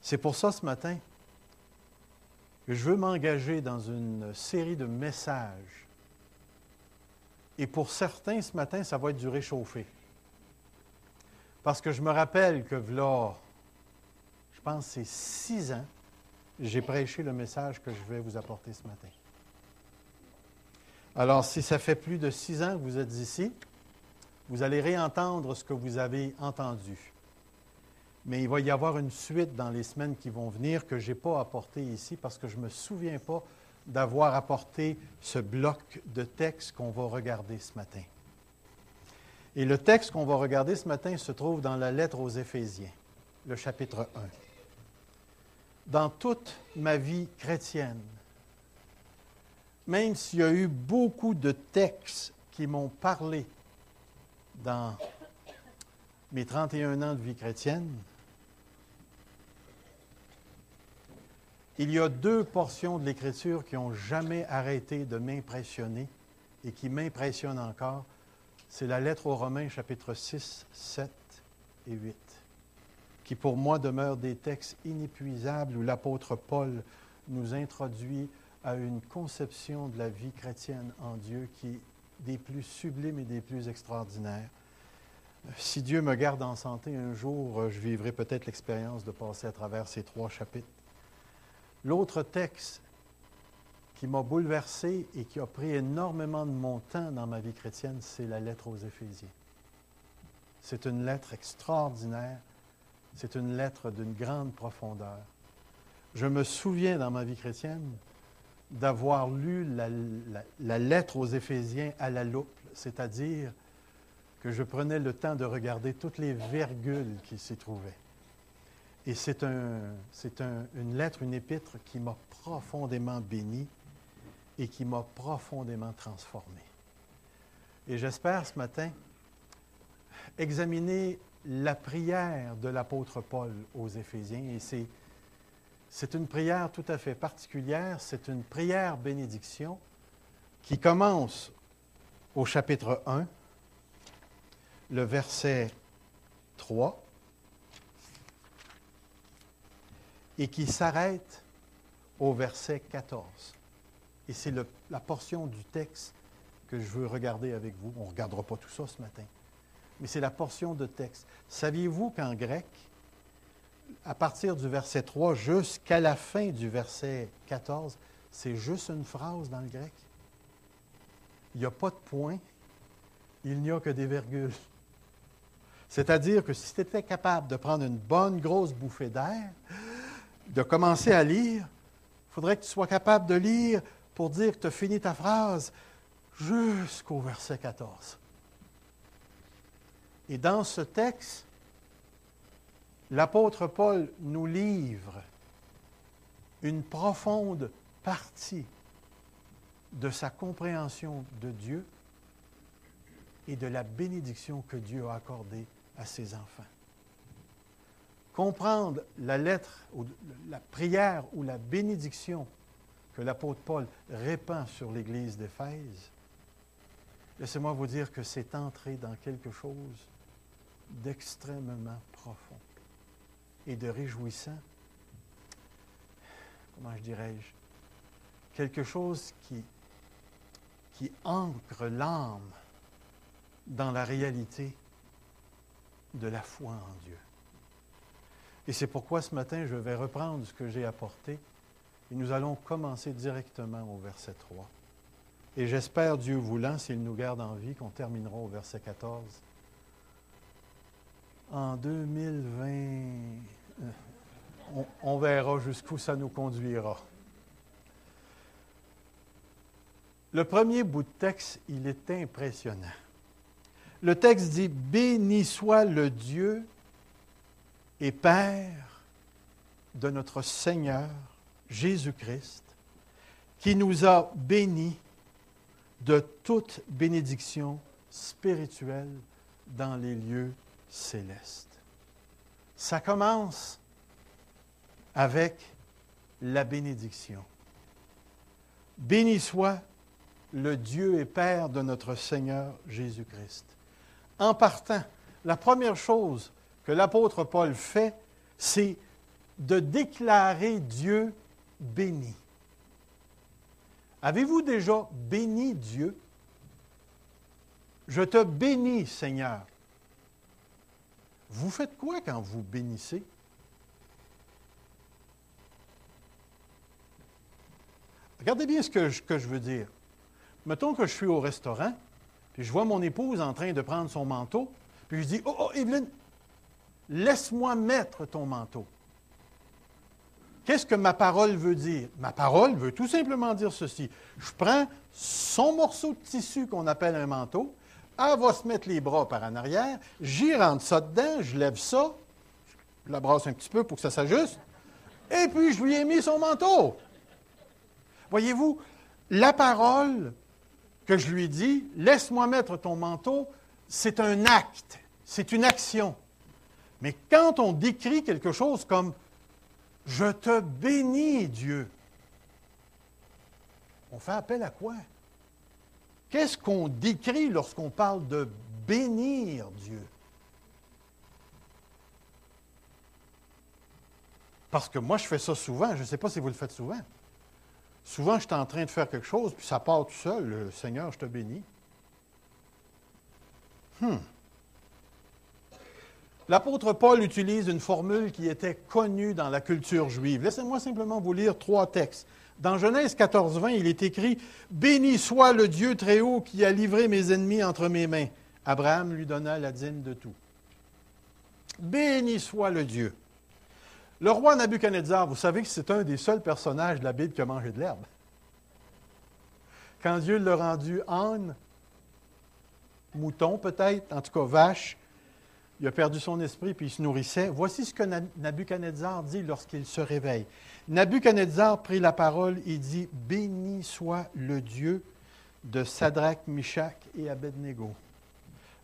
C'est pour ça, ce matin, que je veux m'engager dans une série de messages. Et pour certains, ce matin, ça va être du réchauffé. Parce que je me rappelle que là, je pense que c'est 6 ans, j'ai prêché le message que je vais vous apporter ce matin. Alors, si ça fait plus de 6 ans que vous êtes ici, vous allez réentendre ce que vous avez entendu. Mais il va y avoir une suite dans les semaines qui vont venir que je n'ai pas apporté ici parce que je ne me souviens pas d'avoir apporté ce bloc de texte qu'on va regarder ce matin. Et le texte qu'on va regarder ce matin se trouve dans la lettre aux Éphésiens, le chapitre 1. Dans toute ma vie chrétienne, même s'il y a eu beaucoup de textes qui m'ont parlé dans mes 31 ans de vie chrétienne, il y a 2 portions de l'Écriture qui n'ont jamais arrêté de m'impressionner et qui m'impressionnent encore. C'est la lettre aux Romains, chapitre 6, 7 et 8, qui pour moi demeurent des textes inépuisables où l'apôtre Paul nous introduit à une conception de la vie chrétienne en Dieu qui est des plus sublimes et des plus extraordinaires. Si Dieu me garde en santé un jour, je vivrai peut-être l'expérience de passer à travers ces 3 chapitres. L'autre texte qui m'a bouleversé et qui a pris énormément de mon temps dans ma vie chrétienne, c'est la lettre aux Éphésiens. C'est une lettre extraordinaire, c'est une lettre d'une grande profondeur. Je me souviens dans ma vie chrétienne d'avoir lu la lettre aux Éphésiens à la loupe, c'est-à-dire que je prenais le temps de regarder toutes les virgules qui s'y trouvaient. Et c'est une lettre, une épître qui m'a profondément béni et qui m'a profondément transformé. Et j'espère ce matin examiner la prière de l'apôtre Paul aux Éphésiens. Et c'est une prière tout à fait particulière, c'est une prière bénédiction qui commence au chapitre 1, le verset 3, et qui s'arrête au verset 14. Et c'est la portion du texte que je veux regarder avec vous. On ne regardera pas tout ça ce matin, mais c'est la portion de texte. Saviez-vous qu'en grec, à partir du verset 3 jusqu'à la fin du verset 14, c'est juste une phrase dans le grec? Il n'y a pas de point, il n'y a que des virgules. C'est-à-dire que si tu étais capable de prendre une bonne grosse bouffée d'air, de commencer à lire, il faudrait que tu sois capable de lire pour dire que tu as fini ta phrase jusqu'au verset 14. Et dans ce texte, l'apôtre Paul nous livre une profonde partie de sa compréhension de Dieu et de la bénédiction que Dieu a accordée à ses enfants. Comprendre la lettre, ou la prière ou la bénédiction que l'apôtre Paul répand sur l'Église d'Éphèse, laissez-moi vous dire que c'est entrer dans quelque chose d'extrêmement profond et de réjouissant. Comment je dirais-je? Quelque chose qui ancre l'âme dans la réalité de la foi en Dieu. Et c'est pourquoi ce matin, je vais reprendre ce que j'ai apporté et nous allons commencer directement au verset 3. Et j'espère, Dieu voulant, s'il nous garde en vie, qu'on terminera au verset 14. En 2020, on verra jusqu'où ça nous conduira. Le premier bout de texte, il est impressionnant. Le texte dit « Béni soit le Dieu et Père de notre Seigneur Jésus-Christ, qui nous a bénis de toute bénédiction spirituelle dans les lieux célestes. » Ça commence avec la bénédiction. Béni soit le Dieu et Père de notre Seigneur Jésus-Christ. En partant, la première chose que l'apôtre Paul fait, c'est de déclarer Dieu béni. Avez-vous déjà béni Dieu? Je te bénis, Seigneur. Vous faites quoi quand vous bénissez? Regardez bien ce que je veux dire. Mettons que je suis au restaurant, puis je vois mon épouse en train de prendre son manteau, puis je dis, « Oh, Evelyne, laisse-moi mettre ton manteau. » Qu'est-ce que ma parole veut dire? Ma parole veut tout simplement dire ceci. Je prends son morceau de tissu qu'on appelle un manteau, elle va se mettre les bras par en arrière, j'y rentre ça dedans, je lève ça, je la brasse un petit peu pour que ça s'ajuste, et puis je lui ai mis son manteau. Voyez-vous, la parole que je lui dis, « Laisse-moi mettre ton manteau », c'est un acte, c'est une action. Mais quand on décrit quelque chose comme « Je te bénis, Dieu », on fait appel à quoi? Qu'est-ce qu'on décrit lorsqu'on parle de bénir Dieu? Parce que moi, je fais ça souvent. Je ne sais pas si vous le faites souvent. Souvent, je suis en train de faire quelque chose, puis ça part tout seul. Le Seigneur, je te bénis. L'apôtre Paul utilise une formule qui était connue dans la culture juive. Laissez-moi simplement vous lire 3 textes. Dans Genèse 14, 20, il est écrit « Béni soit le Dieu très haut qui a livré mes ennemis entre mes mains. Abraham lui donna la dîme de tout. » Béni soit le Dieu. Le roi Nabuchodonosor, vous savez que c'est un des seuls personnages de la Bible qui a mangé de l'herbe. Quand Dieu l'a rendu âne, mouton peut-être, en tout cas vache, il a perdu son esprit puis il se nourrissait. Voici ce que Nabuchodonosor dit lorsqu'il se réveille. Nabuchodonosor prit la parole et dit « Béni soit le Dieu de Sadrach, Meshach et Abednego,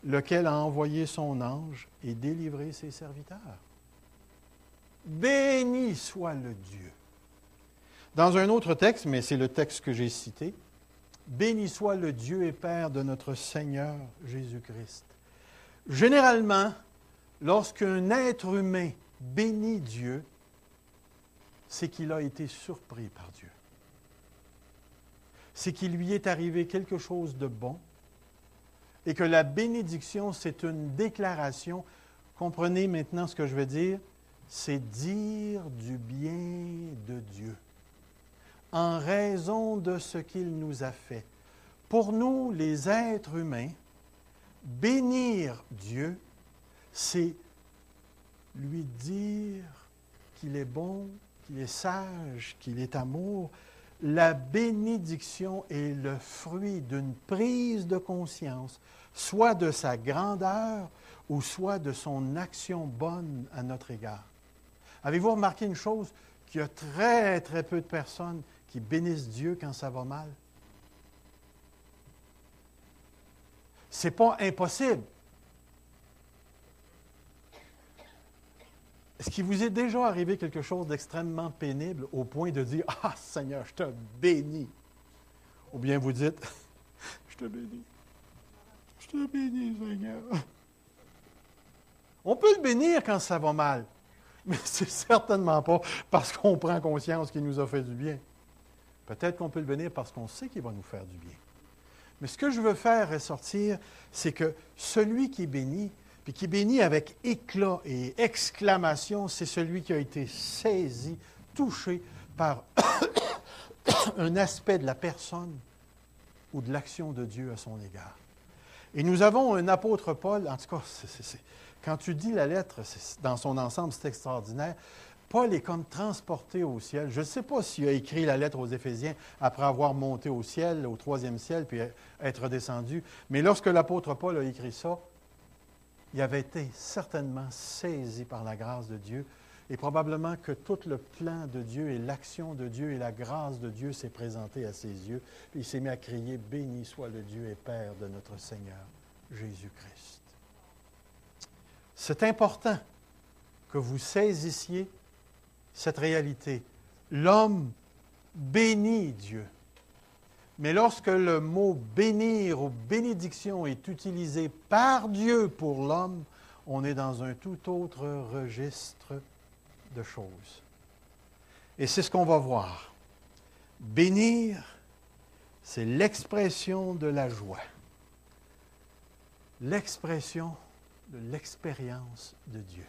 lequel a envoyé son ange et délivré ses serviteurs. » Béni soit le Dieu. Dans un autre texte, mais c'est le texte que j'ai cité, « Béni soit le Dieu et Père de notre Seigneur Jésus-Christ. » Généralement, lorsqu'un être humain bénit Dieu, c'est qu'il a été surpris par Dieu. C'est qu'il lui est arrivé quelque chose de bon et que la bénédiction, c'est une déclaration. Comprenez maintenant ce que je veux dire? C'est dire du bien de Dieu en raison de ce qu'il nous a fait. Pour nous, les êtres humains, bénir Dieu, c'est lui dire qu'il est bon, qu'il est sage, qu'il est amour. La bénédiction est le fruit d'une prise de conscience, soit de sa grandeur ou soit de son action bonne à notre égard. Avez-vous remarqué une chose? Qu'il y a très, très peu de personnes qui bénissent Dieu quand ça va mal. Ce n'est pas impossible. Est-ce qu'il vous est déjà arrivé quelque chose d'extrêmement pénible au point de dire « Ah, Seigneur, je te bénis » ou bien vous dites « Je te bénis. Je te bénis, Seigneur. » On peut le bénir quand ça va mal, mais c'est certainement pas parce qu'on prend conscience qu'il nous a fait du bien. Peut-être qu'on peut le bénir parce qu'on sait qu'il va nous faire du bien. Mais ce que je veux faire ressortir, c'est que celui qui est béni, puis qui bénit avec éclat et exclamation, c'est celui qui a été saisi, touché par un aspect de la personne ou de l'action de Dieu à son égard. Et nous avons un apôtre Paul, en tout cas, quand tu dis la lettre, dans son ensemble, c'est extraordinaire. Paul est comme transporté au ciel. Je ne sais pas s'il a écrit la lettre aux Éphésiens après avoir monté au ciel, au 3e ciel, puis être descendu. Mais lorsque l'apôtre Paul a écrit ça, il avait été certainement saisi par la grâce de Dieu. Et probablement que tout le plan de Dieu et l'action de Dieu et la grâce de Dieu s'est présenté à ses yeux. Puis il s'est mis à crier « Béni soit le Dieu et Père de notre Seigneur Jésus-Christ. » C'est important que vous saisissiez cette réalité. L'homme bénit Dieu. Mais lorsque le mot bénir ou bénédiction est utilisé par Dieu pour l'homme, on est dans un tout autre registre de choses. Et c'est ce qu'on va voir. Bénir, c'est l'expression de la joie. L'expression de l'expérience de Dieu.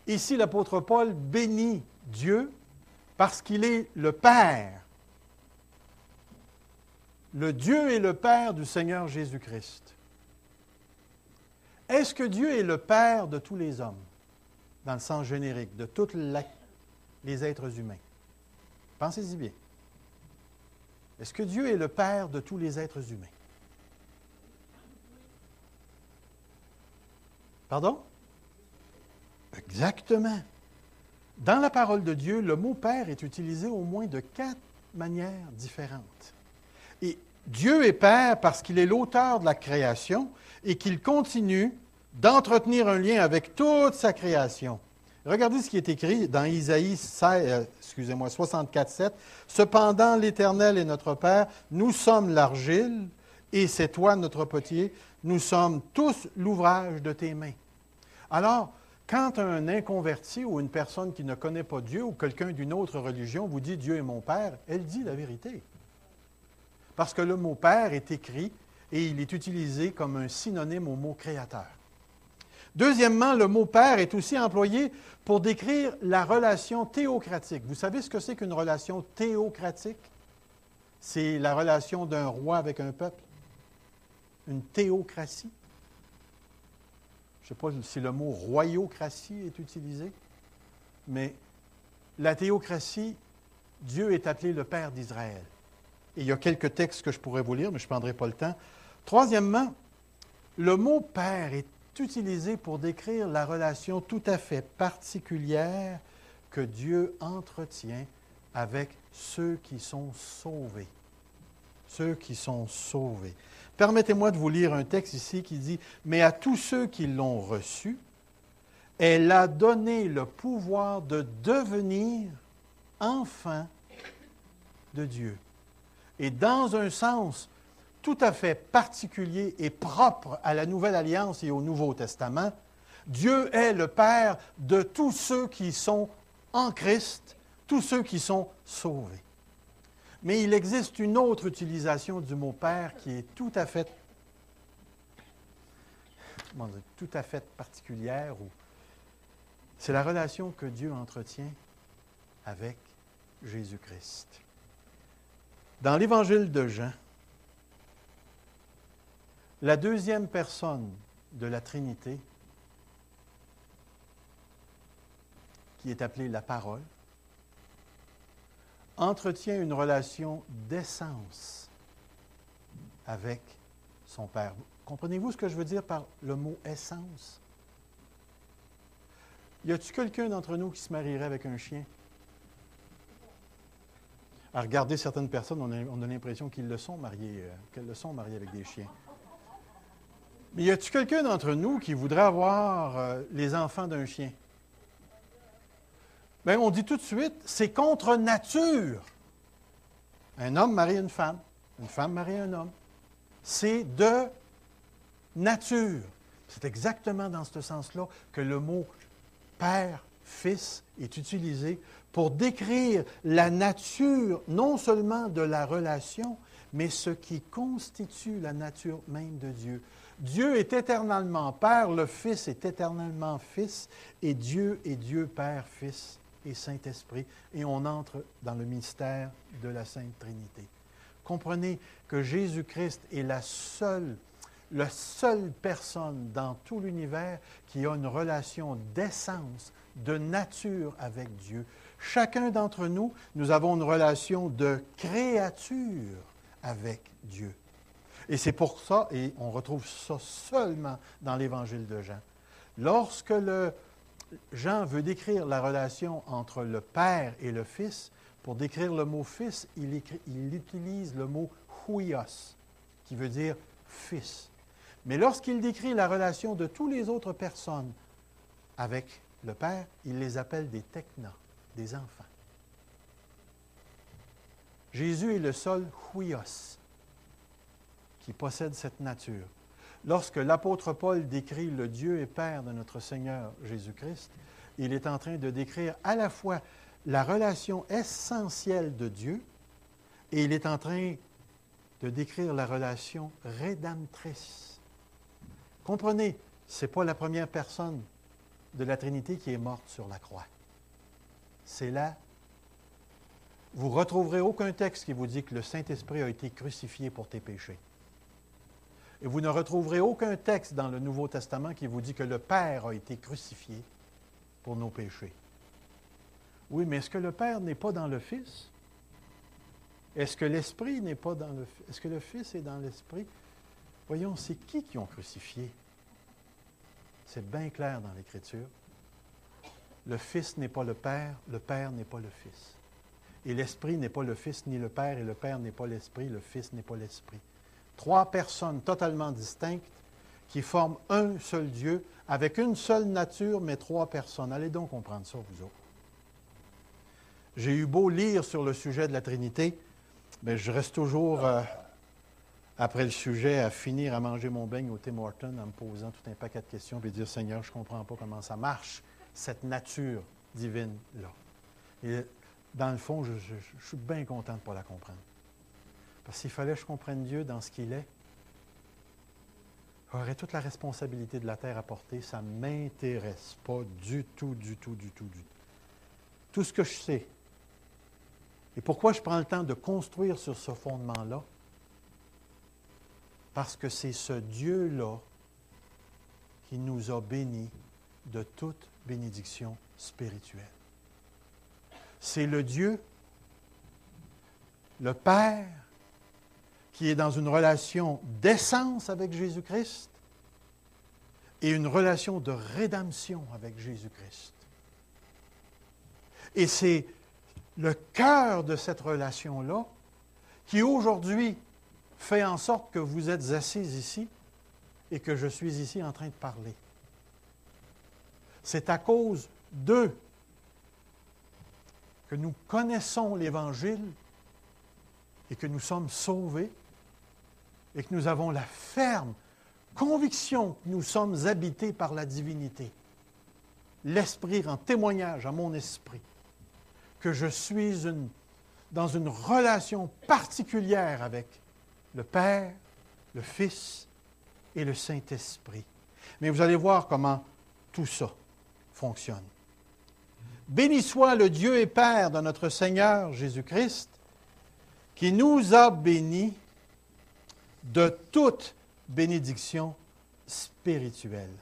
Ici, l'apôtre Paul bénit Dieu parce qu'il est le Père. Le Dieu est le Père du Seigneur Jésus-Christ. Est-ce que Dieu est le Père de tous les hommes, dans le sens générique, de tous les êtres humains? Pensez-y bien. Est-ce que Dieu est le Père de tous les êtres humains? Pardon? Exactement. Dans la parole de Dieu, le mot Père est utilisé au moins de 4 manières différentes. Et Dieu est Père parce qu'il est l'auteur de la création et qu'il continue d'entretenir un lien avec toute sa création. Regardez ce qui est écrit dans Isaïe 64, 7. « Cependant, l'Éternel est notre Père, nous sommes l'argile, et c'est toi notre potier, nous sommes tous l'ouvrage de tes mains. » Alors, quand un inconverti ou une personne qui ne connaît pas Dieu ou quelqu'un d'une autre religion vous dit « Dieu est mon Père », elle dit la vérité. Parce que le mot « Père » est écrit et il est utilisé comme un synonyme au mot « créateur ». Deuxièmement, le mot « Père » est aussi employé pour décrire la relation théocratique. Vous savez ce que c'est qu'une relation théocratique? C'est la relation d'un roi avec un peuple. Une théocratie. Je ne sais pas si le mot « royocratie » est utilisé, mais la théocratie, Dieu est appelé le Père d'Israël. Et il y a quelques textes que je pourrais vous lire, mais je ne prendrai pas le temps. Troisièmement, le mot « Père » est utilisé pour décrire la relation tout à fait particulière que Dieu entretient avec ceux qui sont sauvés. Ceux qui sont sauvés. Permettez-moi de vous lire un texte ici qui dit « Mais à tous ceux qui l'ont reçu, elle a donné le pouvoir de devenir enfants de Dieu. » Et dans un sens tout à fait particulier et propre à la Nouvelle Alliance et au Nouveau Testament, Dieu est le Père de tous ceux qui sont en Christ, tous ceux qui sont sauvés. Mais il existe une autre utilisation du mot Père qui est tout à fait particulière. C'est la relation que Dieu entretient avec Jésus-Christ. Dans l'Évangile de Jean, la deuxième personne de la Trinité, qui est appelée la Parole, entretient une relation d'essence avec son Père. Comprenez-vous ce que je veux dire par le mot « essence » ? Y a-t-il quelqu'un d'entre nous qui se marierait avec un chien? À regarder certaines personnes, on a l'impression qu'ils le sont mariés, qu'elles le sont mariées avec des chiens. Mais y a-t-il quelqu'un d'entre nous qui voudrait avoir les enfants d'un chien? Bien, on dit tout de suite, c'est contre nature. Un homme marie une femme marie un homme. C'est de nature. C'est exactement dans ce sens-là que le mot Père, Fils est utilisé pour décrire la nature, non seulement de la relation, mais ce qui constitue la nature même de Dieu. Dieu est éternellement Père, le Fils est éternellement Fils, et Dieu est Dieu Père, Fils et Saint-Esprit, et on entre dans le mystère de la Sainte Trinité. Comprenez que Jésus-Christ est la seule personne dans tout l'univers qui a une relation d'essence, de nature avec Dieu. Chacun d'entre nous, nous avons une relation de créature avec Dieu. Et c'est pour ça, et on retrouve ça seulement dans l'Évangile de Jean. Lorsque Jean veut décrire la relation entre le Père et le Fils, pour décrire le mot « fils », il utilise le mot « huios », qui veut dire « fils ». Mais lorsqu'il décrit la relation de toutes les autres personnes avec le Père, il les appelle des tekna, des enfants. Jésus est le seul huios qui possède cette nature. Lorsque l'apôtre Paul décrit le Dieu et Père de notre Seigneur Jésus-Christ, Il est en train de décrire à la fois la relation essentielle de Dieu et il est en train de décrire la relation rédemptrice. Comprenez, ce n'est pas la première personne de la Trinité qui est morte sur la croix. C'est là. Vous ne retrouverez aucun texte qui vous dit que le Saint-Esprit a été crucifié pour tes péchés. Et vous ne retrouverez aucun texte dans le Nouveau Testament qui vous dit que le Père a été crucifié pour nos péchés. Oui, mais est-ce que le Père n'est pas dans le Fils? Est-ce que l'Esprit n'est pas dans le Fils? Est-ce que le Fils est dans l'Esprit? Voyons, c'est qui ont crucifié? C'est bien clair dans l'Écriture. Le Fils n'est pas le Père n'est pas le Fils. Et l'Esprit n'est pas le Fils ni le Père, et le Père n'est pas l'Esprit, le Fils n'est pas l'Esprit. Trois personnes totalement distinctes qui forment un seul Dieu, avec une seule nature, mais trois personnes. Allez donc comprendre ça, vous autres. J'ai eu beau lire sur le sujet de la Trinité, mais je reste toujours, après le sujet, à finir à manger mon beigne au Tim Hortons en me posant tout un paquet de questions et dire « Seigneur, je ne comprends pas comment ça marche, cette nature divine-là. » Et dans le fond, je suis bien content de ne pas la comprendre. Parce qu'il fallait que je comprenne Dieu dans ce qu'il est. J'aurais toute la responsabilité de la terre à porter. Ça ne m'intéresse pas du tout. Tout ce que je sais. Et pourquoi je prends le temps de construire sur ce fondement-là? Parce que c'est ce Dieu-là qui nous a bénis de toute bénédiction spirituelle. C'est le Dieu, le Père, qui est dans une relation d'essence avec Jésus-Christ et une relation de rédemption avec Jésus-Christ. Et c'est le cœur de cette relation-là qui aujourd'hui fait en sorte que vous êtes assis ici et que je suis ici en train de parler. C'est à cause d'eux que nous connaissons l'Évangile et que nous sommes sauvés et que nous avons la ferme conviction que nous sommes habités par la divinité. L'Esprit rend témoignage à mon esprit que je suis dans une relation particulière avec le Père, le Fils et le Saint-Esprit. Mais vous allez voir comment tout ça fonctionne. Béni soit le Dieu et Père de notre Seigneur Jésus-Christ, qui nous a bénis de toute bénédiction spirituelle.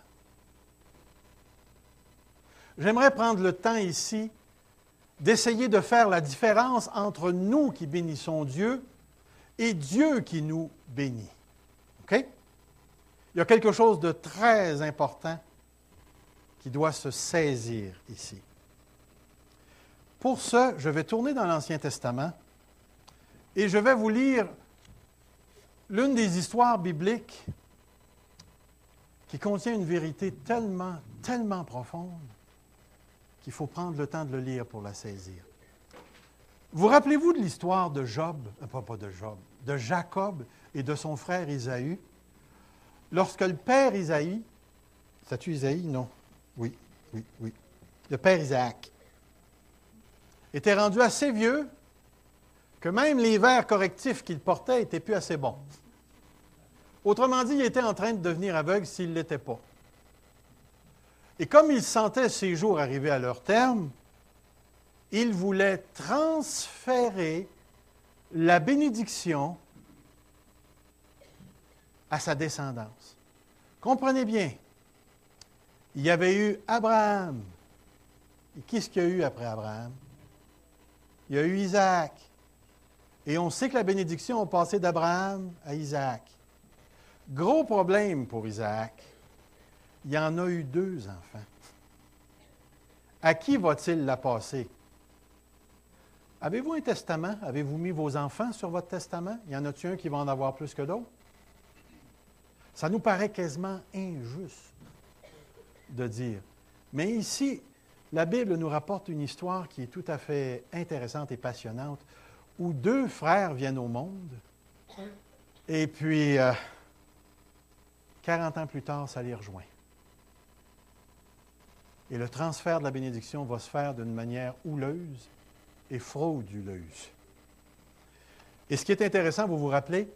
J'aimerais prendre le temps ici d'essayer de faire la différence entre nous qui bénissons Dieu et Dieu qui nous bénit. OK? Il y a quelque chose de très important qui doit se saisir ici. Pour ce, je vais tourner dans l'Ancien Testament et je vais vous lire l'une des histoires bibliques qui contient une vérité tellement profonde qu'il faut prendre le temps de le lire pour la saisir. Vous rappelez-vous de l'histoire de de Jacob et de son frère Isaü? Lorsque le père Isaïe, c'est-tu Isaïe? Non. Oui. Le père Isaac était rendu assez vieux que même les verres correctifs qu'il portait n'étaient plus assez bons. Autrement dit, il était en train de devenir aveugle s'il ne l'était pas. Et comme il sentait ses jours arriver à leur terme, il voulait transférer la bénédiction à sa descendance. Comprenez bien, il y avait eu Abraham. Et qu'est-ce qu'il y a eu après Abraham? Il y a eu Isaac. Et on sait que la bénédiction a passé d'Abraham à Isaac. Gros problème pour Isaac. Il y en a eu 2 enfants. À qui va-t-il la passer? Avez-vous un testament? Avez-vous mis vos enfants sur votre testament? Y en a-t-il un qui va en avoir plus que d'autres? Ça nous paraît quasiment injuste de dire. Mais ici, la Bible nous rapporte une histoire qui est tout à fait intéressante et passionnante, où 2 frères viennent au monde, et puis 40 ans plus tard, ça les rejoint. Et le transfert de la bénédiction va se faire d'une manière houleuse et frauduleuse. Et ce qui est intéressant, vous vous rappelez,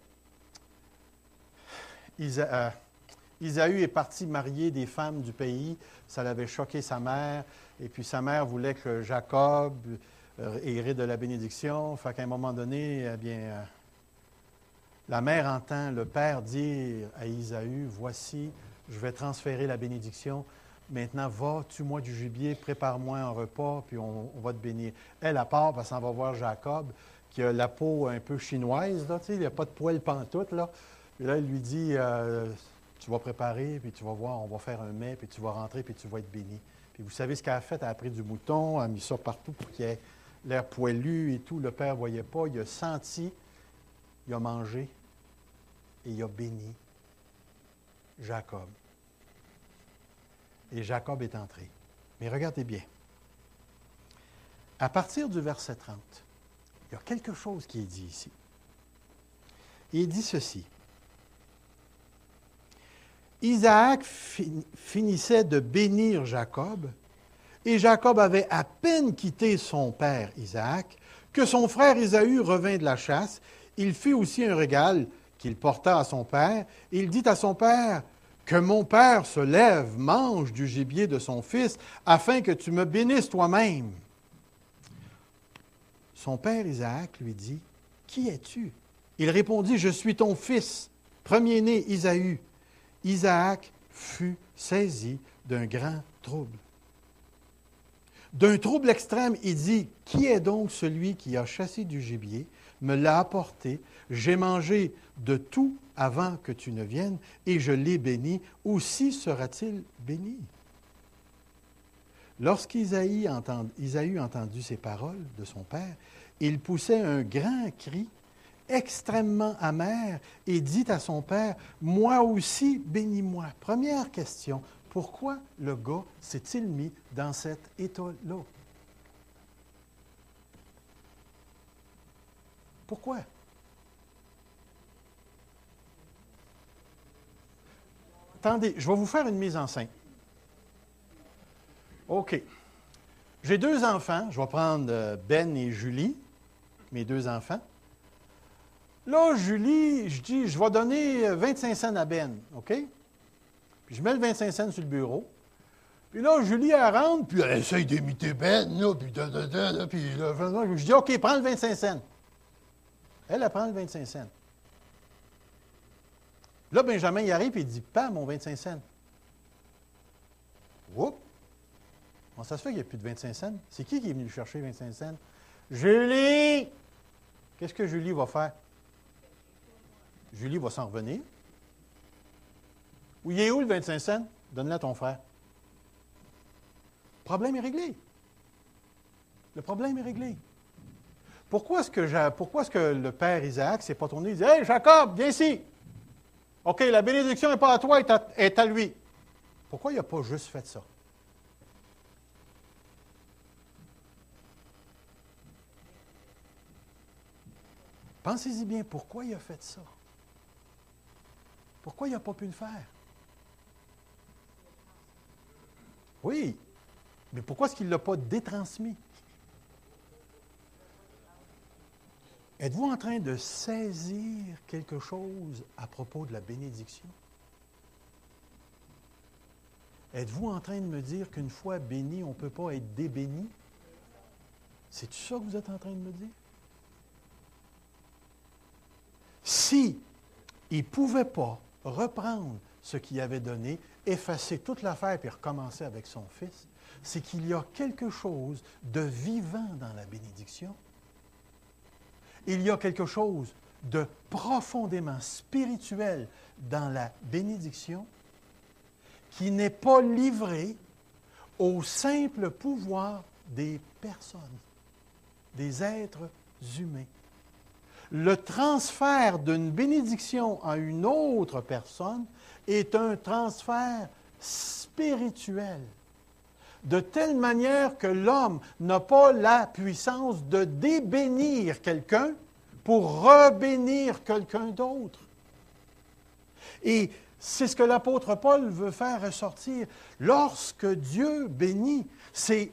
Isaü est parti marier des femmes du pays. Ça l'avait choqué sa mère. Et puis sa mère voulait que Jacob hérite de la bénédiction. Fait qu'à un moment donné, eh bien, la mère entend le père dire à Isaü, « Voici, je vais transférer la bénédiction. Maintenant, va, tue-moi du gibier, prépare-moi un repas, puis on va te bénir. » Elle, à part, parce qu'on va voir Jacob, qui a la peau un peu chinoise, là, tu sais, il n'y a pas de poils pantoute, là. Et là, il lui dit, tu vas préparer, puis tu vas voir, on va faire un mets, puis tu vas rentrer, puis tu vas être béni. Puis vous savez ce qu'elle a fait? Elle a pris du mouton, elle a mis ça partout pour qu'il y ait l'air poilu et tout. Le père ne voyait pas, il a senti, il a mangé, et il a béni Jacob. Et Jacob est entré. Mais regardez bien. À partir du verset 30, il y a quelque chose qui est dit ici. Il dit ceci. Isaac finissait de bénir Jacob, et Jacob avait à peine quitté son père Isaac, que son frère Ésaü revint de la chasse. Il fit aussi un régal qu'il porta à son père, et il dit à son père, « Que mon père se lève, mange du gibier de son fils, afin que tu me bénisses toi-même. » Son père Isaac lui dit, « Qui es-tu? » Il répondit, « Je suis ton fils, premier-né Isaü. » Isaac fut saisi d'un grand trouble. D'un trouble extrême, il dit, « Qui est donc celui qui a chassé du gibier, me l'a apporté, j'ai mangé de tout avant que tu ne viennes, et je l'ai béni, aussi sera-t-il béni. » Lorsqu'Isaü entendu ces paroles de son père, il poussait un grand cri, extrêmement amer, et dit à son père, « Moi aussi, bénis-moi. » Première question, pourquoi le gars s'est-il mis dans cet état-là? Pourquoi? Attendez, je vais vous faire une mise en scène. OK. J'ai deux enfants. Je vais prendre Ben et Julie, mes deux enfants. Là, Julie, je dis, je vais donner 25 cents à Ben, OK? Puis je mets le 25 cents sur le bureau. Puis là, Julie, elle rentre, puis elle essaye d'imiter Ben, là, puis puis là, je dis, OK, prends le 25 cents. Elle prend le 25 cents. Là, Benjamin, il arrive et il dit, pas mon 25 cents. Oups! Bon, ça se fait qu'il n'y a plus de 25 cents. C'est qui est venu chercher 25 cents? Julie! Qu'est-ce que Julie va faire? Julie va s'en revenir. Où il est où le 25 cents? Donne-le à ton frère. Le problème est réglé. Le problème est réglé. Pourquoi est-ce que le père Isaac ne s'est pas tourné et dit, « Hey, Jacob, viens ici! OK, la bénédiction n'est pas à toi, est à lui. » Pourquoi il n'a pas juste fait ça? Pensez-y bien, pourquoi il a fait ça? Pourquoi il n'a pas pu le faire? Oui, mais pourquoi est-ce qu'il ne l'a pas détransmis? Êtes-vous en train de saisir quelque chose à propos de la bénédiction? Êtes-vous en train de me dire qu'une fois béni, on ne peut pas être débéni? C'est ça que vous êtes en train de me dire? Si il ne pouvait pas reprendre ce qu'il avait donné, effacer toute l'affaire et recommencer avec son fils, c'est qu'il y a quelque chose de vivant dans la bénédiction. Il y a quelque chose de profondément spirituel dans la bénédiction qui n'est pas livré au simple pouvoir des personnes, des êtres humains. Le transfert d'une bénédiction à une autre personne est un transfert spirituel, de telle manière que l'homme n'a pas la puissance de débénir quelqu'un pour rebénir quelqu'un d'autre. Et C'est ce que l'apôtre Paul veut faire ressortir. Lorsque Dieu bénit, c'est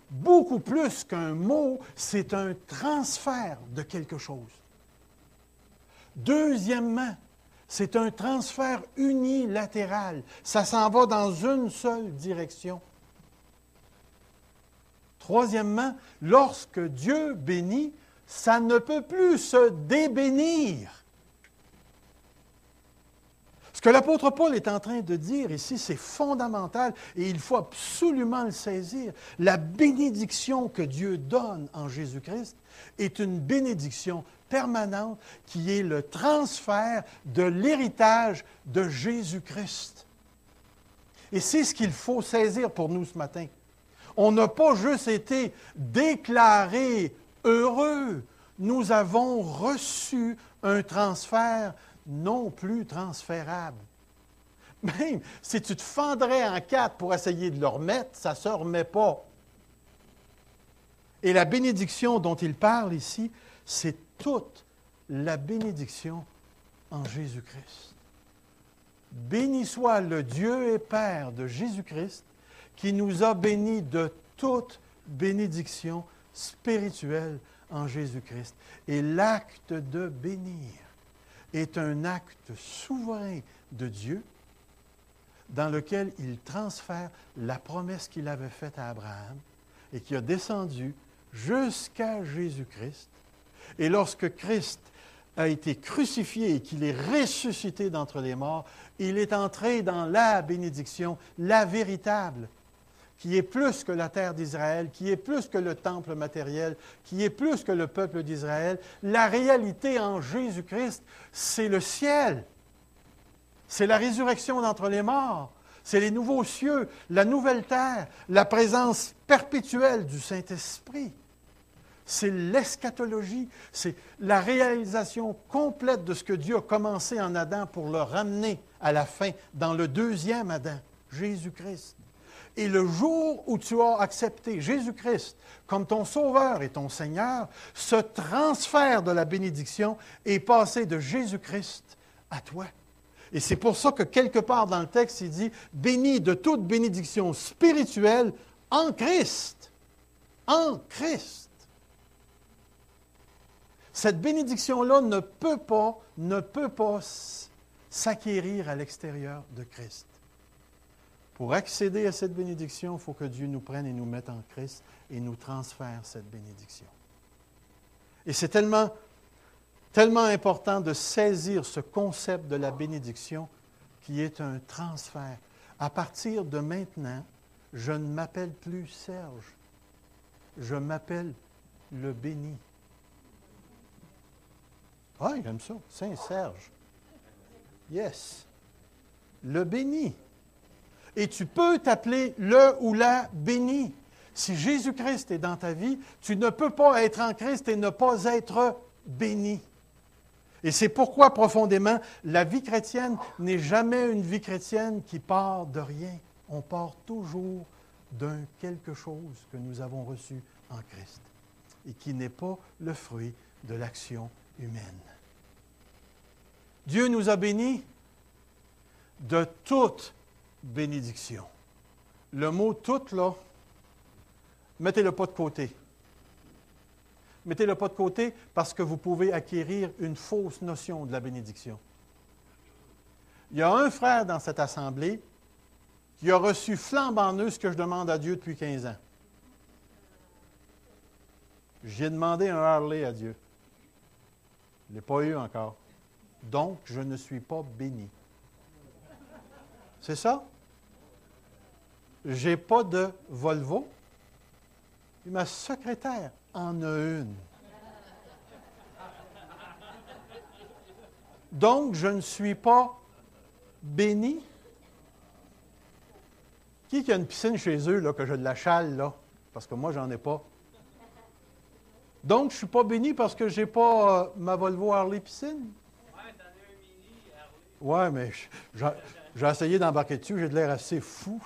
beaucoup plus qu'un mot, c'est un transfert de quelque chose. Deuxièmement, c'est un transfert unilatéral. Ça s'en va dans une seule direction. Troisièmement, lorsque Dieu bénit, ça ne peut plus se débénir. Ce que l'apôtre Paul est en train de dire ici, c'est fondamental et il faut absolument le saisir. La bénédiction que Dieu donne en Jésus-Christ est une bénédiction permanente qui est le transfert de l'héritage de Jésus-Christ. Et c'est ce qu'il faut saisir pour nous ce matin. On n'a pas juste été déclarés heureux, nous avons reçu un transfert non plus transférable. Même si tu te fendrais en quatre pour essayer de le remettre, ça ne se remet pas. Et la bénédiction dont il parle ici, c'est toute la bénédiction en Jésus-Christ. Béni soit le Dieu et Père de Jésus-Christ qui nous a bénis de toute bénédiction spirituelle en Jésus-Christ. Et l'acte de bénir est un acte souverain de Dieu dans lequel il transfère la promesse qu'il avait faite à Abraham et qui a descendu jusqu'à Jésus-Christ. Et lorsque Christ a été crucifié et qu'il est ressuscité d'entre les morts, il est entré dans la bénédiction, la véritable, qui est plus que la terre d'Israël, qui est plus que le temple matériel, qui est plus que le peuple d'Israël. La réalité en Jésus-Christ, c'est le ciel. C'est la résurrection d'entre les morts. C'est les nouveaux cieux, la nouvelle terre, la présence perpétuelle du Saint-Esprit. C'est l'eschatologie, c'est la réalisation complète de ce que Dieu a commencé en Adam pour le ramener à la fin dans le deuxième Adam, Jésus-Christ. Et le jour où tu as accepté Jésus-Christ comme ton Sauveur et ton Seigneur, ce transfert de la bénédiction est passé de Jésus-Christ à toi. Et c'est pour ça que quelque part dans le texte, il dit « Béni de toute bénédiction spirituelle en Christ. » En Christ. Cette bénédiction-là ne peut pas s'acquérir à l'extérieur de Christ. Pour accéder à cette bénédiction, il faut que Dieu nous prenne et nous mette en Christ et nous transfère cette bénédiction. Et c'est tellement important de saisir ce concept de la bénédiction qui est un transfert. À partir de maintenant, je ne m'appelle plus Serge, je m'appelle le béni. Ah, j'aime ça, Saint-Serge. Yes. Le béni. Et tu peux t'appeler le ou la béni. Si Jésus-Christ est dans ta vie, tu ne peux pas être en Christ et ne pas être béni. Et c'est pourquoi, profondément, la vie chrétienne n'est jamais une vie chrétienne qui part de rien. On part toujours d'un quelque chose que nous avons reçu en Christ et qui n'est pas le fruit de l'action humaine. Dieu nous a bénis de toute bénédiction. Le mot « toute », là, mettez-le pas de côté. Mettez-le pas de côté parce que vous pouvez acquérir une fausse notion de la bénédiction. Il y a un frère dans cette assemblée qui a reçu flambant neuf ce que je demande à Dieu depuis 15 ans. J'ai demandé un Harley à Dieu. Je ne l'ai pas eu encore. Donc, je ne suis pas béni. C'est ça? Je n'ai pas de Volvo. Et ma secrétaire en a une. Donc, je ne suis pas béni. Qui a une piscine chez eux, là, que j'ai de la chale, là? Parce que moi, j'en ai pas. Donc, je ne suis pas béni parce que je n'ai pas ma Volvo Harley piscine. Ouais, t'en as un mini Harley. Ouais, mais j'ai essayé d'embarquer dessus, j'ai de l'air assez fou.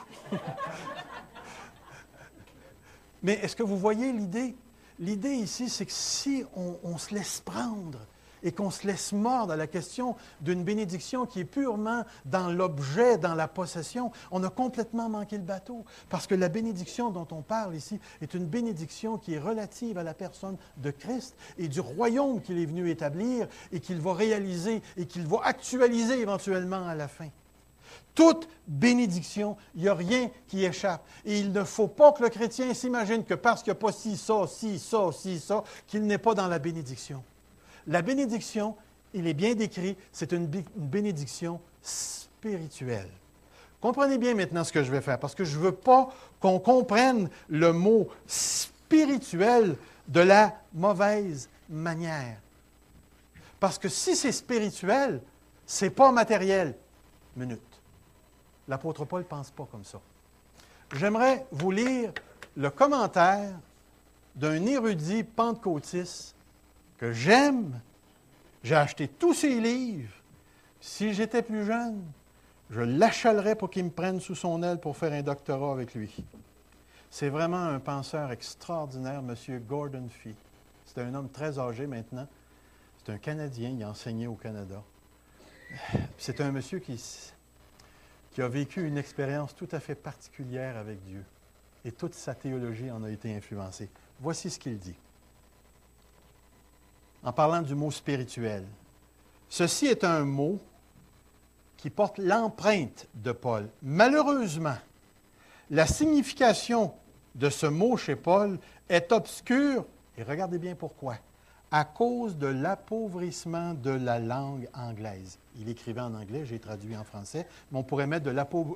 Mais est-ce que vous voyez l'idée? L'idée ici, c'est que si on se laisse prendre et qu'on se laisse mordre à la question d'une bénédiction qui est purement dans l'objet, dans la possession, on a complètement manqué le bateau. Parce que la bénédiction dont on parle ici est une bénédiction qui est relative à la personne de Christ et du royaume qu'il est venu établir et qu'il va réaliser et qu'il va actualiser éventuellement à la fin. Toute bénédiction, il n'y a rien qui échappe. Et il ne faut pas que le chrétien s'imagine que parce qu'il n'y a pas ci, ça, qu'il n'est pas dans la bénédiction. La bénédiction, il est bien décrit, c'est une bénédiction spirituelle. Comprenez bien maintenant ce que je vais faire, parce que je ne veux pas qu'on comprenne le mot spirituel de la mauvaise manière. Parce que si c'est spirituel, ce n'est pas matériel. Minute. L'apôtre Paul ne pense pas comme ça. J'aimerais vous lire le commentaire d'un érudit pentecôtiste que j'aime. J'ai acheté tous ses livres. Si j'étais plus jeune, je l'achalerais pour qu'il me prenne sous son aile pour faire un doctorat avec lui. C'est vraiment un penseur extraordinaire, M. Gordon Fee. C'est un homme très âgé maintenant. C'est un Canadien, il a enseigné au Canada. C'est un monsieur qui a vécu une expérience tout à fait particulière avec Dieu. Et toute sa théologie en a été influencée. Voici ce qu'il dit. En parlant du mot spirituel. Ceci est un mot qui porte l'empreinte de Paul. Malheureusement, la signification de ce mot chez Paul est obscure, et regardez bien pourquoi, à cause de l'appauvrissement de la langue anglaise. Il écrivait en anglais, j'ai traduit en français, mais on pourrait mettre de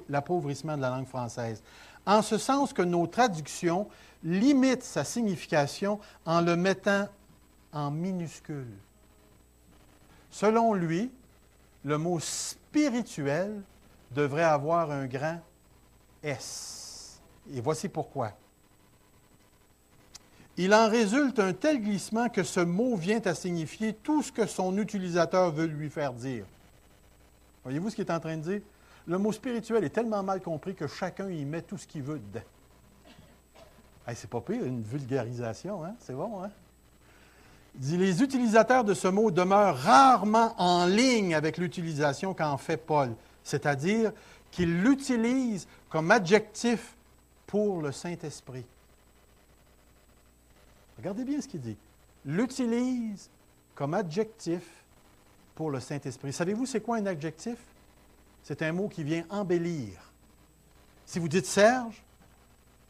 l'appauvrissement de la langue française. En ce sens que nos traductions limitent sa signification en le mettant en minuscule. Selon lui, le mot spirituel devrait avoir un grand S. Et voici pourquoi. Il en résulte un tel glissement que ce mot vient à signifier tout ce que son utilisateur veut lui faire dire. Voyez-vous ce qu'il est en train de dire? Le mot spirituel est tellement mal compris que chacun y met tout ce qu'il veut dedans. Hey, c'est pas pire, une vulgarisation, hein? C'est bon, hein? Il dit, les utilisateurs de ce mot demeurent rarement en ligne avec l'utilisation qu'en fait Paul, c'est-à-dire qu'il l'utilise comme adjectif pour le Saint-Esprit. Regardez bien ce qu'il dit. L'utilise comme adjectif pour le Saint-Esprit. Savez-vous c'est quoi un adjectif? C'est un mot qui vient embellir. Si vous dites Serge,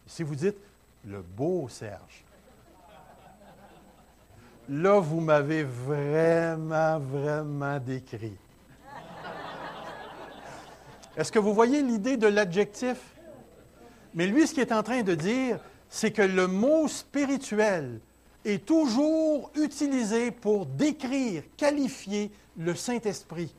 si vous dites le beau Serge, là, vous m'avez vraiment décrit. Est-ce que vous voyez l'idée de l'adjectif? Mais lui, ce qu'il est en train de dire, c'est que le mot spirituel est toujours utilisé pour décrire, qualifier le Saint-Esprit.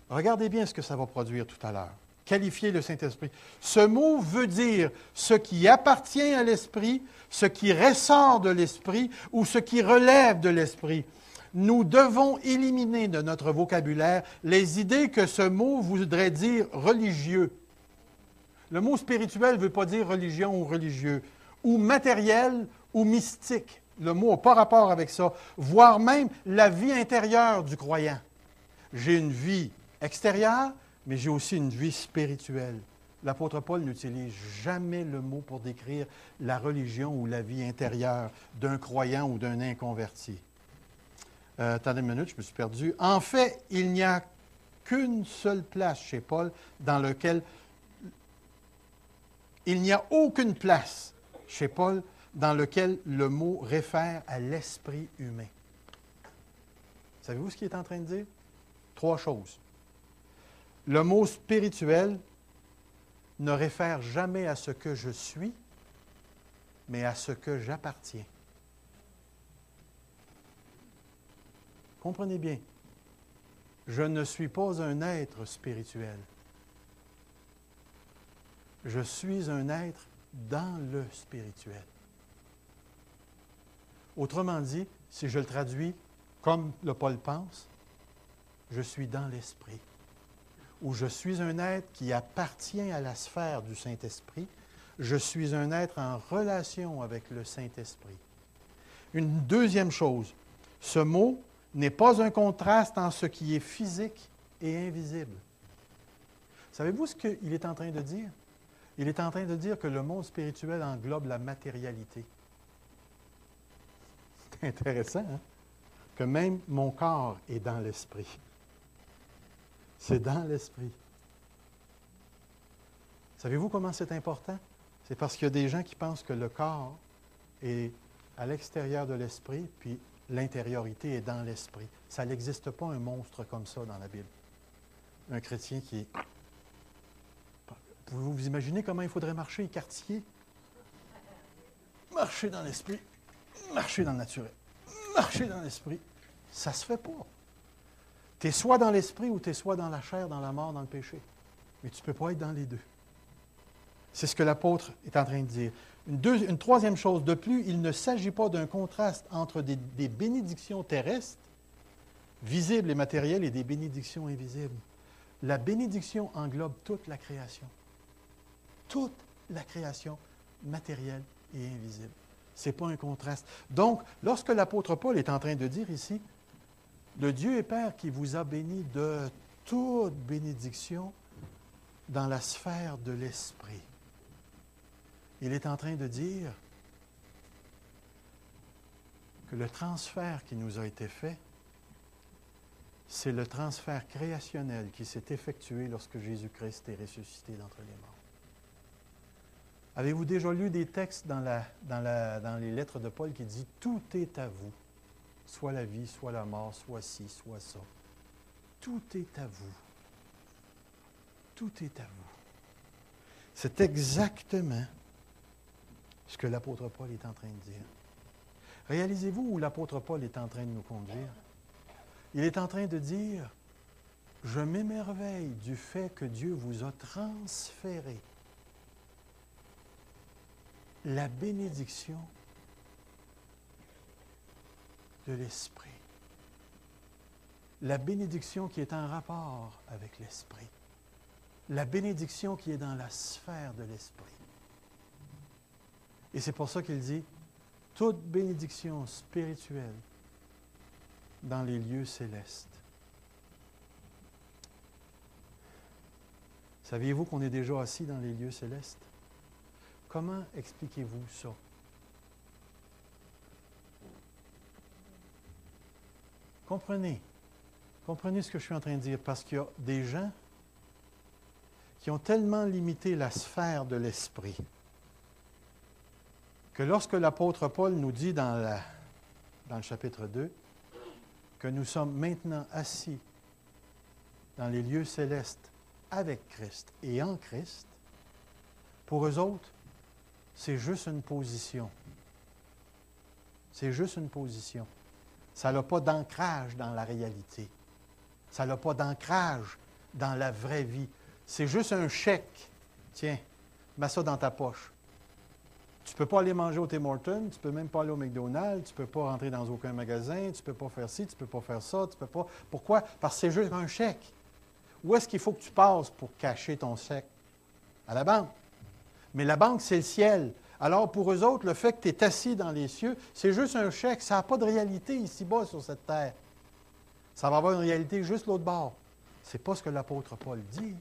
Regardez bien ce que ça va produire tout à l'heure. Qualifier le Saint-Esprit. Ce mot veut dire ce qui appartient à l'Esprit, ce qui ressort de l'Esprit ou ce qui relève de l'Esprit. Nous devons éliminer de notre vocabulaire les idées que ce mot voudrait dire religieux. Le mot spirituel ne veut pas dire religion ou religieux, ou matériel ou mystique. Le mot n'a pas rapport avec ça, voire même la vie intérieure du croyant. J'ai une vie extérieure, mais j'ai aussi une vie spirituelle. L'apôtre Paul n'utilise jamais le mot pour décrire la religion ou la vie intérieure d'un croyant ou d'un inconverti. Attendez une minute, je me suis perdu. En fait, il n'y a qu'une seule place chez Paul dans laquelle il n'y a aucune place chez Paul dans laquelle le mot réfère à l'esprit humain. Savez-vous ce qu'il est en train de dire? 3 choses. Le mot spirituel ne réfère jamais à ce que je suis, mais à ce que j'appartiens. Comprenez bien, je ne suis pas un être spirituel. Je suis un être dans le spirituel. Autrement dit, si je le traduis comme le Paul pense, je suis dans l'esprit. Ou je suis un être qui appartient à la sphère du Saint-Esprit, je suis un être en relation avec le Saint-Esprit. Une deuxième chose, ce mot n'est pas un contraste en ce qui est physique et invisible. Savez-vous ce qu'il est en train de dire? Il est en train de dire que le monde spirituel englobe la matérialité. C'est intéressant, hein? Que même mon corps est dans l'esprit. C'est dans l'esprit. Savez-vous comment c'est important? C'est parce qu'il y a des gens qui pensent que le corps est à l'extérieur de l'esprit, puis l'intériorité est dans l'esprit. Ça n'existe pas un monstre comme ça dans la Bible. Un chrétien qui est... Pouvez-vous vous imaginer comment il faudrait marcher écartillé? Marcher dans l'esprit, marcher dans le naturel, marcher dans l'esprit. Ça ne se fait pas. Tu es soit dans l'esprit ou tu es soit dans la chair, dans la mort, dans le péché. Mais tu ne peux pas être dans les deux. C'est ce que l'apôtre est en train de dire. Une troisième chose de plus, il ne s'agit pas d'un contraste entre des bénédictions terrestres, visibles et matérielles, et des bénédictions invisibles. La bénédiction englobe toute la création. Toute la création matérielle et invisible. Ce n'est pas un contraste. Donc, lorsque l'apôtre Paul est en train de dire ici, le Dieu et Père qui vous a béni de toute bénédiction dans la sphère de l'esprit, il est en train de dire que le transfert qui nous a été fait, c'est le transfert créationnel qui s'est effectué lorsque Jésus-Christ est ressuscité d'entre les morts. Avez-vous déjà lu des textes dans les lettres de Paul qui disent « Tout est à vous, soit la vie, soit la mort, soit ci, soit ça. Tout est à vous. Tout est à vous. » C'est exactement ce que l'apôtre Paul est en train de dire. Réalisez-vous où l'apôtre Paul est en train de nous conduire? Il est en train de dire, je m'émerveille du fait que Dieu vous a transféré la bénédiction de l'Esprit. La bénédiction qui est en rapport avec l'Esprit. La bénédiction qui est dans la sphère de l'Esprit. Et c'est pour ça qu'il dit, toute bénédiction spirituelle dans les lieux célestes. Saviez-vous qu'on est déjà assis dans les lieux célestes? Comment expliquez-vous ça? Comprenez ce que je suis en train de dire, parce qu'il y a des gens qui ont tellement limité la sphère de l'esprit que lorsque l'apôtre Paul nous dit dans le chapitre 2 que nous sommes maintenant assis dans les lieux célestes avec Christ et en Christ, pour eux autres, c'est juste une position. C'est juste une position. Ça n'a pas d'ancrage dans la réalité. Ça n'a pas d'ancrage dans la vraie vie. C'est juste un chèque. Tiens, mets ça dans ta poche. Tu ne peux pas aller manger au Tim Hortons, tu ne peux même pas aller au McDonald's, tu ne peux pas rentrer dans aucun magasin, tu ne peux pas faire ci, tu ne peux pas faire ça, tu ne peux pas... Pourquoi? Parce que c'est juste un chèque. Où est-ce qu'il faut que tu passes pour cacher ton chèque? À la banque. Mais la banque, c'est le ciel. Alors, pour eux autres, le fait que tu es assis dans les cieux, c'est juste un chèque. Ça n'a pas de réalité ici-bas sur cette terre. Ça va avoir une réalité juste l'autre bord. Ce n'est pas ce que l'apôtre Paul dit.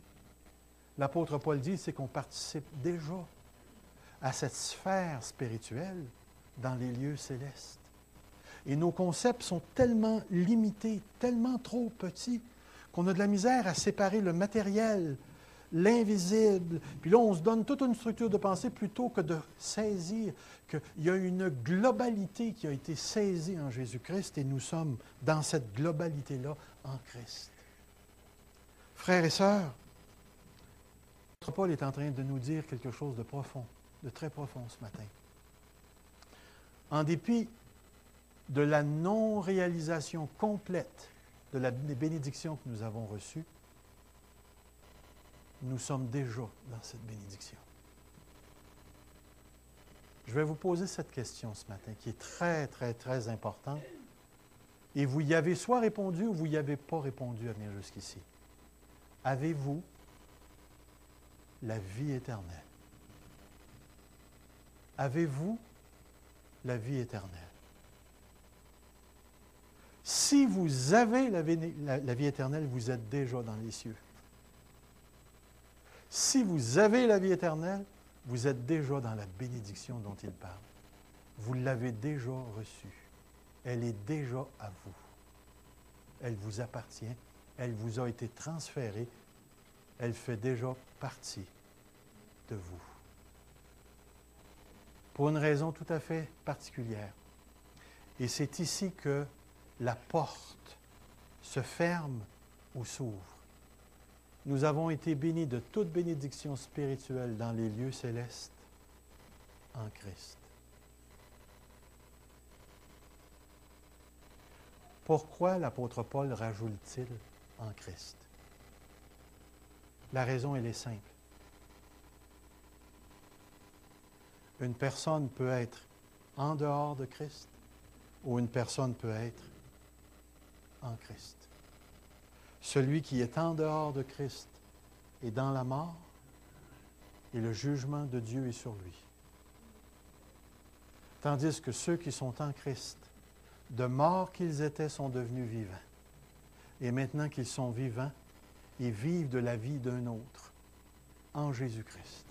L'apôtre Paul dit, c'est qu'on participe déjà à cette sphère spirituelle dans les lieux célestes. Et nos concepts sont tellement limités, tellement trop petits, qu'on a de la misère à séparer le matériel, l'invisible. Puis là, on se donne toute une structure de pensée plutôt que de saisir qu'il y a une globalité qui a été saisie en Jésus-Christ et nous sommes dans cette globalité-là en Christ. Frères et sœurs, Paul est en train de nous dire quelque chose de profond, de très profond ce matin. En dépit de la non-réalisation complète des bénédictions que nous avons reçues, nous sommes déjà dans cette bénédiction. Je vais vous poser cette question ce matin qui est très, très, très importante. Et vous y avez soit répondu ou vous n'y avez pas répondu à venir jusqu'ici. Avez-vous la vie éternelle? Avez-vous la vie éternelle? Si vous avez la vie éternelle, vous êtes déjà dans les cieux. Si vous avez la vie éternelle, vous êtes déjà dans la bénédiction dont il parle. Vous l'avez déjà reçue. Elle est déjà à vous. Elle vous appartient. Elle vous a été transférée. Elle fait déjà partie de vous. Pour une raison tout à fait particulière. Et c'est ici que la porte se ferme ou s'ouvre. Nous avons été bénis de toute bénédiction spirituelle dans les lieux célestes en Christ. Pourquoi l'apôtre Paul rajoute-t-il en Christ? La raison, elle est simple. Une personne peut être en dehors de Christ ou une personne peut être en Christ. Celui qui est en dehors de Christ est dans la mort et le jugement de Dieu est sur lui. Tandis que ceux qui sont en Christ, de morts qu'ils étaient, sont devenus vivants. Et maintenant qu'ils sont vivants, ils vivent de la vie d'un autre, en Jésus-Christ.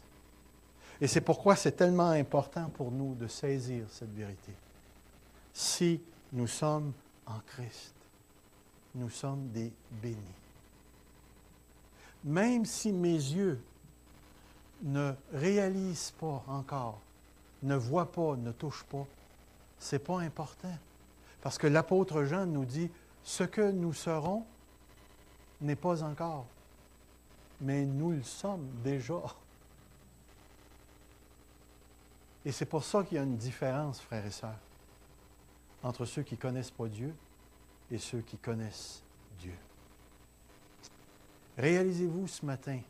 Et c'est pourquoi c'est tellement important pour nous de saisir cette vérité. Si nous sommes en Christ, nous sommes des bénis. Même si mes yeux ne réalisent pas encore, ne voient pas, ne touchent pas, ce n'est pas important. Parce que l'apôtre Jean nous dit, ce que nous serons n'est pas encore, mais nous le sommes déjà. Et c'est pour ça qu'il y a une différence, frères et sœurs, entre ceux qui ne connaissent pas Dieu et ceux qui connaissent Dieu. Réalisez-vous ce matin,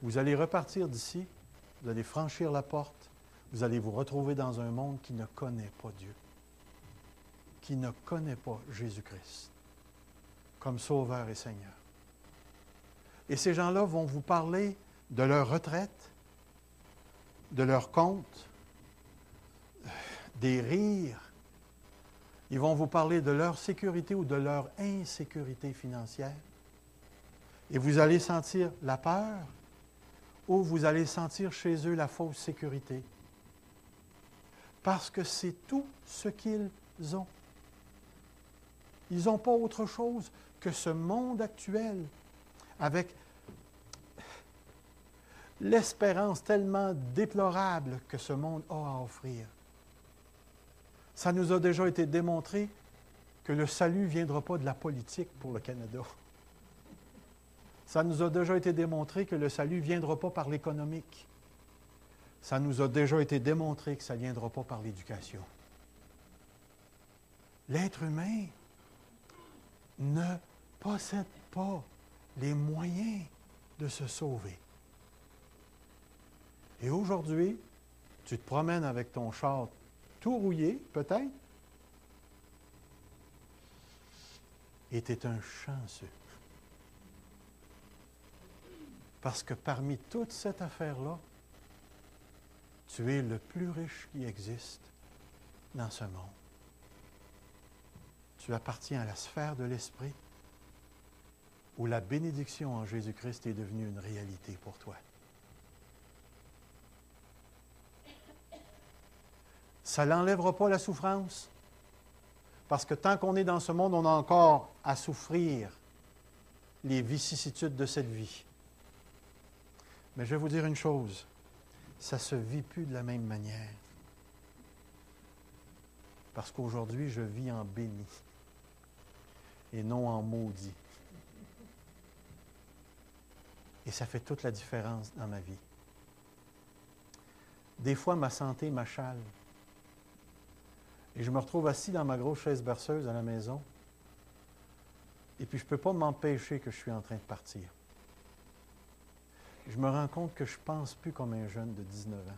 vous allez repartir d'ici, vous allez franchir la porte, vous allez vous retrouver dans un monde qui ne connaît pas Dieu, qui ne connaît pas Jésus-Christ comme Sauveur et Seigneur. Et ces gens-là vont vous parler de leur retraite, de leur compte, des rires. Ils vont vous parler de leur sécurité ou de leur insécurité financière. Et vous allez sentir la peur ou vous allez sentir chez eux la fausse sécurité. Parce que c'est tout ce qu'ils ont. Ils n'ont pas autre chose que ce monde actuel avec l'espérance tellement déplorable que ce monde a à offrir. Ça nous a déjà été démontré que le salut ne viendra pas de la politique pour le Canada. Ça nous a déjà été démontré que le salut ne viendra pas par l'économique. Ça nous a déjà été démontré que ça ne viendra pas par l'éducation. L'être humain ne possède pas les moyens de se sauver. Et aujourd'hui, tu te promènes avec ton char tout rouillé, peut-être, et tu es un chanceux. Parce que parmi toute cette affaire-là, tu es le plus riche qui existe dans ce monde. Tu appartiens à la sphère de l'esprit où la bénédiction en Jésus-Christ est devenue une réalité pour toi. Ça n'enlèvera pas la souffrance, parce que tant qu'on est dans ce monde, on a encore à souffrir les vicissitudes de cette vie. Mais je vais vous dire une chose, ça ne se vit plus de la même manière. Parce qu'aujourd'hui, je vis en béni et non en maudit. Et ça fait toute la différence dans ma vie. Des fois, ma santé m'achale. Et je me retrouve assis dans ma grosse chaise berceuse à la maison. Et puis, je ne peux pas m'empêcher que je suis en train de partir. Je me rends compte que je ne pense plus comme un jeune de 19 ans.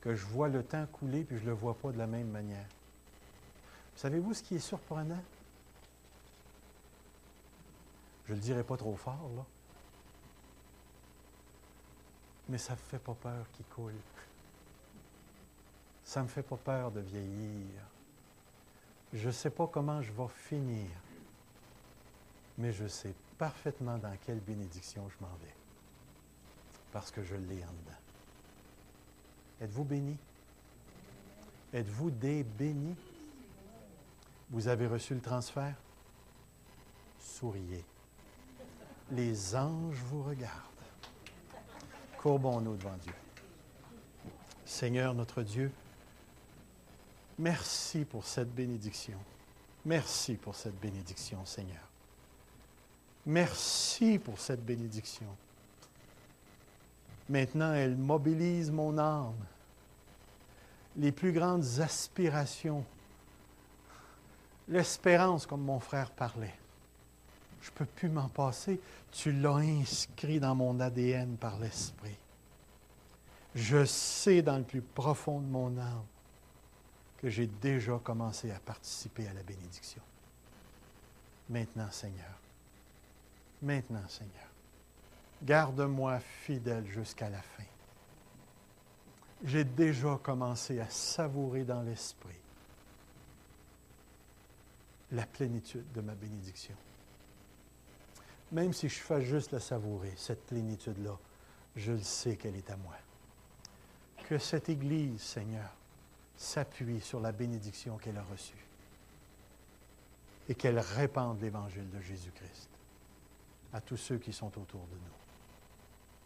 Que je vois le temps couler, puis je ne le vois pas de la même manière. Savez-vous ce qui est surprenant? Je ne le dirai pas trop fort, là. Mais ça ne me fait pas peur qu'il coule. Ça ne me fait pas peur de vieillir. Je ne sais pas comment je vais finir, mais je sais parfaitement dans quelle bénédiction je m'en vais, parce que je l'ai en dedans. Êtes-vous bénis? Êtes-vous des bénis? Vous avez reçu le transfert? Souriez. Les anges vous regardent. Courbons-nous devant Dieu. Seigneur notre Dieu, merci pour cette bénédiction. Merci pour cette bénédiction, Seigneur. Merci pour cette bénédiction. Maintenant, elle mobilise mon âme. Les plus grandes aspirations, l'espérance, comme mon frère parlait. Je ne peux plus m'en passer. Tu l'as inscrit dans mon ADN par l'Esprit. Je sais dans le plus profond de mon âme que j'ai déjà commencé à participer à la bénédiction. Maintenant, Seigneur, garde-moi fidèle jusqu'à la fin. J'ai déjà commencé à savourer dans l'Esprit la plénitude de ma bénédiction. Même si je fais juste la savourer, cette plénitude-là, je le sais qu'elle est à moi. Que cette Église, Seigneur, s'appuie sur la bénédiction qu'elle a reçue et qu'elle répande l'Évangile de Jésus-Christ à tous ceux qui sont autour de nous.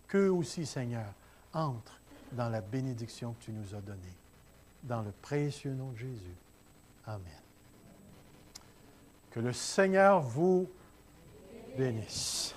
Qu'eux aussi, Seigneur, entrent dans la bénédiction que tu nous as donnée, dans le précieux nom de Jésus. Amen. Que le Seigneur vous bénisse.